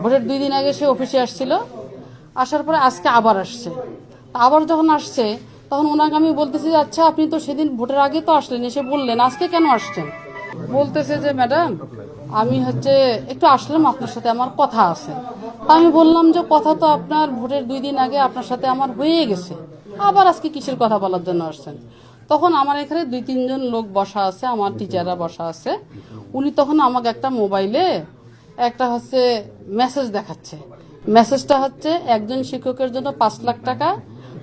ভোটের 2 দিন আগে সে অফিসে আসছিল, আসার পরে আজকে আবার আসছে। আবার যখন আসছে তখন ওনাকে আমি বলতেছি যে আচ্ছা আপনি তো সেদিন ভোটের আগে তো আসলেন, এসে বললেন, আজকে কেন আসছেন? বলতেছে যে ম্যাডাম আমি একটু আসলাম, আপনার সাথে আমার কথা আছে। আমি বললাম যে কথা তো আপনার ভোটের 2 দিন আগে আপনার সাথে আমার হয়ে গেছে, আবার আজকে কিসের কথা বলার জন্য আসছেন? তখন আমার এখানে 2-3 জন লোক বসা আছে, আমার টিচাররা বসা আছে। উনি তখন আমাকে একটা মোবাইলে একটা মেসেজ দেখাচ্ছে। মেসেজটা একজন শিক্ষকের জন্য 5 লাখ টাকা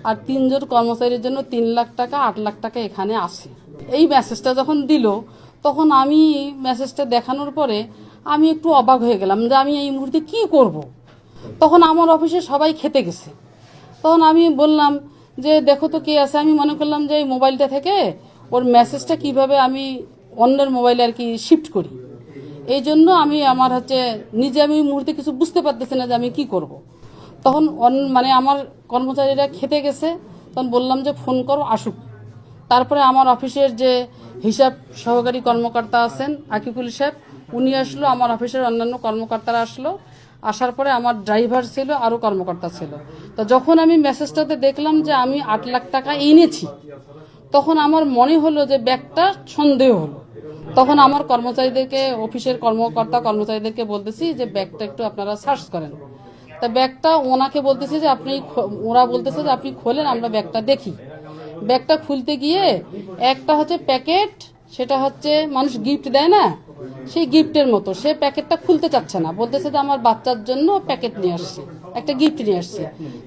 আর 3 জন কর্মচারীর জন্য 3 লাখ টাকা, 8 লাখ টাকা এখানে আছে। এই মেসেজটা যখন দিল তখন আমি মেসেজটা দেখানোর পরে আমি একটু অবাক হয়ে গেলাম যে আমি এই মুহূর্তে কি করব। তখন আমার অফিসে সবাই খেতে গেছে। তখন আমি বললাম যে দেখো তো কে আছে। আমি মনে করলাম যে এই মোবাইলটা থেকে ওর মেসেজটা কিভাবে আমি অন্যের মোবাইলে আর কি শিফট করি। এই জন্য আমি নিজে আমি এই মুহূর্তে কিছু বুঝতে পারতেছি না যে আমি কি করব। তখন আমার কর্মচারীরা খেতে গেছে, তখন বললাম যে ফোন করো আসুক। তারপরে আমার অফিসের যে হিসাব সহকারী কর্মকর্তা আছেন আকিফুল সাহেব, উনি আসলো, আমার অফিসের অন্যান্য কর্মকর্তারা আসলো। আসার পরে আমার ড্রাইভার ছিল, আরও কর্মকর্তা ছিল। তো যখন আমি মেসেজটাতে দেখলাম যে আমি 8 লাখ টাকা এনেছি, তখন আমার মনে হলো যে ব্যাগটা সন্দেহ হলো। তখন আমার কর্মচারীদেরকে, অফিসের কর্মচারীদেরকে বলতেছি যে ব্যাগটা একটু আপনারা সার্চ করেন। তা ব্যাগটা ওনাকে বলতেছে যে ওরা বলতেছে যে আপনি খোলেন, আমরা ব্যাগটা দেখি। ব্যাগটা খুলতে গিয়ে একটা প্যাকেট, সেটা মানুষ গিফট দেয় না, সেই গিফটের মতো। সে প্যাকেটটা খুলতে চাচ্ছে না, বলতেছে যে আমার বাচ্চার জন্য প্যাকেট নিয়ে আসছে, একটা গিফট নিয়ে আসছে।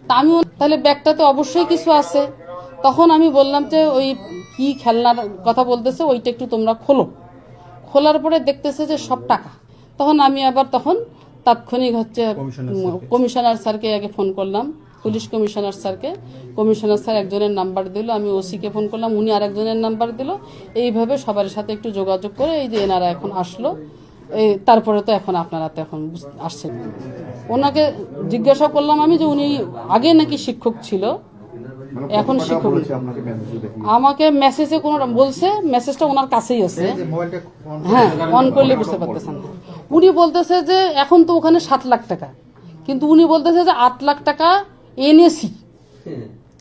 তা আমি তাহলে ব্যাগটাতে অবশ্যই কিছু আছে। তখন আমি বললাম যে ওই কি খেলনার কথা বলতেছে ওইটা একটু তোমরা খোলো। খোলার পরে দেখতেছে যে সব টাকা। তখন আমি আবার তাৎক্ষণিক কমিশনার স্যারকে আগে ফোন করলাম, পুলিশ কমিশনার স্যারকে। কমিশনার স্যার একজনের নাম্বার দিল, আমি ওসিকে ফোন করলাম, উনি আরেকজনের নাম্বার দিল। এইভাবে সবার সাথে একটু যোগাযোগ করে এই যে এনারা এখন আসলো। তারপরে তো এখন আপনারা তো এখন আসছেন। ওনাকে জিজ্ঞাসা করলাম আমি যে উনি আগে নাকি শিক্ষক ছিল, এখন শিক্ষক। আমাকে মেসেজে কোনো বলছে, মেসেজটা ওনার কাছেই আছে। হ্যাঁ, অন করলে বুঝতে পারতেছেন। উনি বলতেছে যে এখন তো ওখানে 7 লাখ টাকা, কিন্তু উনি বলতেছে যে 8 লাখ টাকা এনেছি।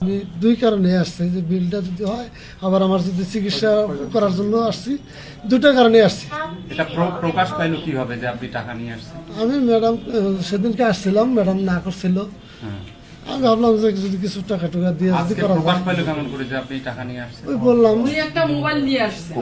আমি 2 কারণে আসছি, যে বিলটা যদি হয়, আবার আমার যদি চিকিৎসা করার জন্য আসছি। 2টা কারণে আসছি। এটা প্রকাশ পাইলো কিভাবে যে আপনি টাকা নিয়ে আসছেন? আমি ম্যাডাম সেদিনকে আসছিলাম, ম্যাডাম না করছিল। আমি ভাবলাম যে যদি কিছু টাকা দিয়ে যদি করা প্রকাশ পাইলো কেমন করে যে আপনি টাকা নিয়ে আসছেন? ওই বললাম উনি একটা মোবাইল নিয়ে আসছে।